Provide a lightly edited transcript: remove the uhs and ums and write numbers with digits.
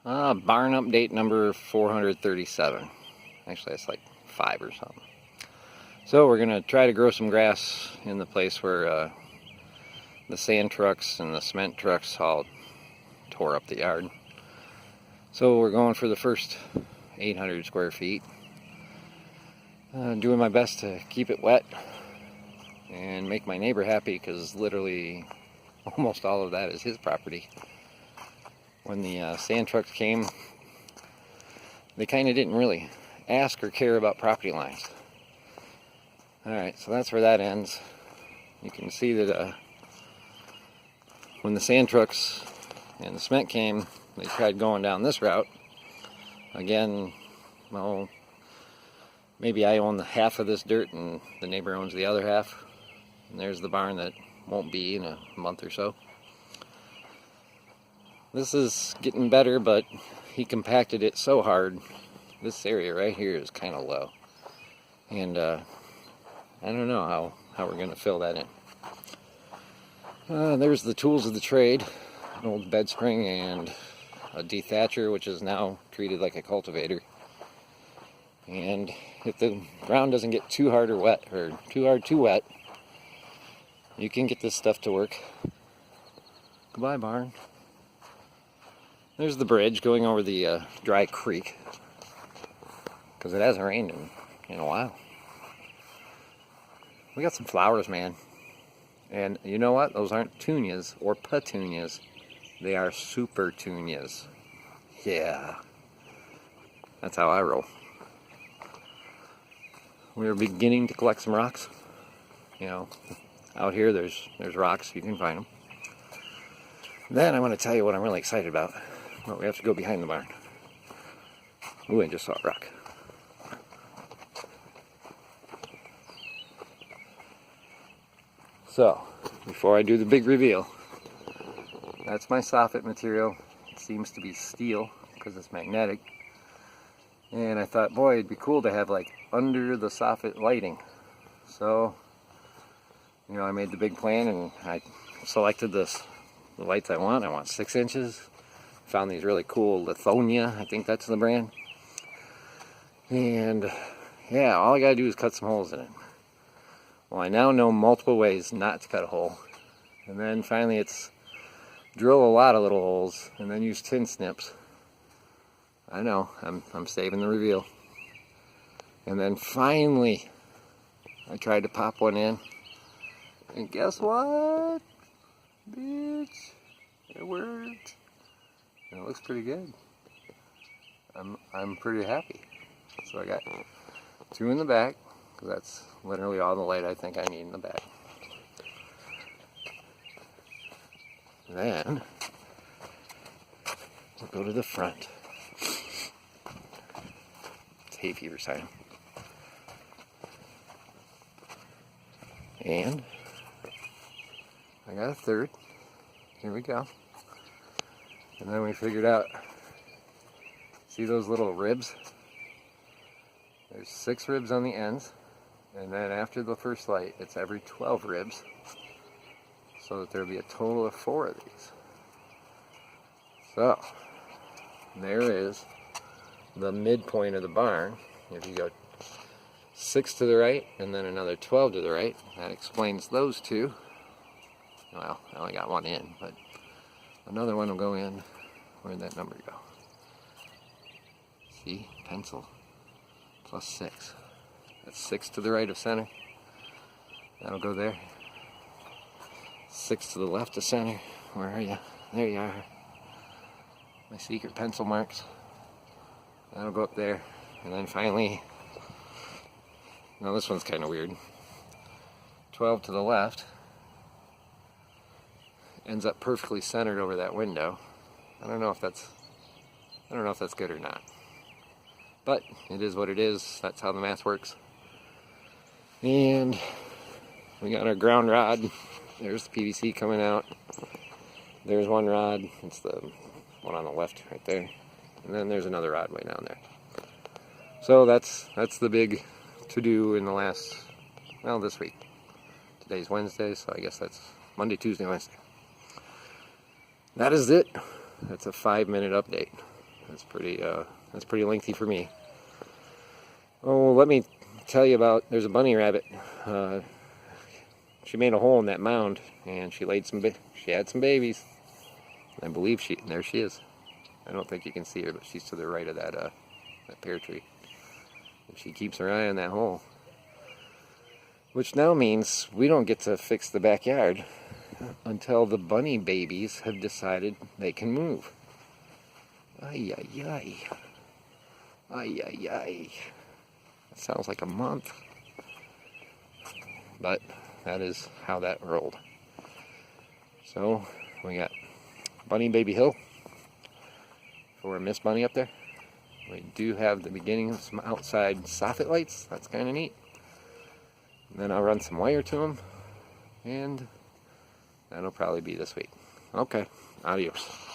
Barn update number 437. Actually, that's like 5 or something. So we're going to try to grow some grass in the place where the sand trucks and the cement trucks all tore up the yard. So we're going for the first 800 square feet. Doing my best to keep it wet and make my neighbor happy, because literally almost all of that is his property. When the sand trucks came, they kind of didn't really ask or care about property lines. Alright, so that's where that ends. You can see that when the sand trucks and the cement came, they tried going down this route. Again, well, maybe I own the half of this dirt and the neighbor owns the other half. And there's the barn that won't be in a month or so. This is getting better, but he compacted it so hard. This area right here is kind of low. And I don't know how we're going to fill that in. There's the tools of the trade. An old bed spring and a dethatcher, which is now treated like a cultivator. And if the ground doesn't get too hard or wet, or too hard, too wet, you can get this stuff to work. Goodbye, barn. There's the bridge going over the dry creek, because it hasn't rained in a while. We got some flowers, man. And you know what? Those aren't tunias or petunias. They are supertunias. Yeah. That's how I roll. We're beginning to collect some rocks. You know, out here there's rocks. You can find them. Then I want to tell you what I'm really excited about. Well, we have to go behind the barn. Ooh, I just saw a rock. So, before I do the big reveal, that's my soffit material. It seems to be steel because it's magnetic. And I thought, boy, it'd be cool to have like under the soffit lighting. So, you know, I made the big plan and I selected the lights I want. I want 6 inches. Found these really cool Lithonia, I think that's the brand. And yeah, all I gotta do is cut some holes in it. Well, I now know multiple ways not to cut a hole. And then finally it's drill a lot of little holes and then use tin snips. I know, I'm saving the reveal. And then finally I tried to pop one in. And guess what? Bitch, it worked. And it looks pretty good. I'm pretty happy. So I got 2 in the back, because that's literally all the light I think I need in the back. Then we'll go to the front. It's hay fever time. And I got a third. Here we go. And then we figured out, see those little ribs? There's 6 ribs on the ends, and then after the first light, it's every 12 ribs, so that there'll be a total of 4 of these. So, there is the midpoint of the barn. If you go 6 to the right, and then another 12 to the right, that explains those 2. Well, I only got 1 in, but another one will go in. Where'd that number go? See? Pencil. Plus 6. That's 6 to the right of center. That'll go there. 6 to the left of center. Where are you? There you are. My secret pencil marks. That'll go up there. And then finally, now this one's kind of weird. 12 to the left. Ends up perfectly centered over that window. I don't know if that's good or not. But it is what it is. That's how the math works. And we got our ground rod. There's the PVC coming out. There's one rod. It's the one on the left right there. And then there's another rod way down there. So that's the big to-do in the last, well, this week. Today's Wednesday, so I guess that's Monday, Tuesday, Wednesday. That is it. That's a 5-minute update. That's pretty lengthy for me. Oh, let me tell you about, there's a bunny rabbit. She made a hole in that mound, and she had some babies. I believe there she is. I don't think you can see her, but she's to the right of that pear tree. And she keeps her eye on that hole. Which now means we don't get to fix the backyard until the bunny babies have decided they can move. Ay, ay, ay. Ay, ay, ay. That sounds like a month. But that is how that rolled. So, we got Bunny Baby Hill for Miss Bunny up there. We do have the beginning of some outside soffit lights. That's kind of neat. And then I'll run some wire to them, and that'll probably be this week. Okay, adios.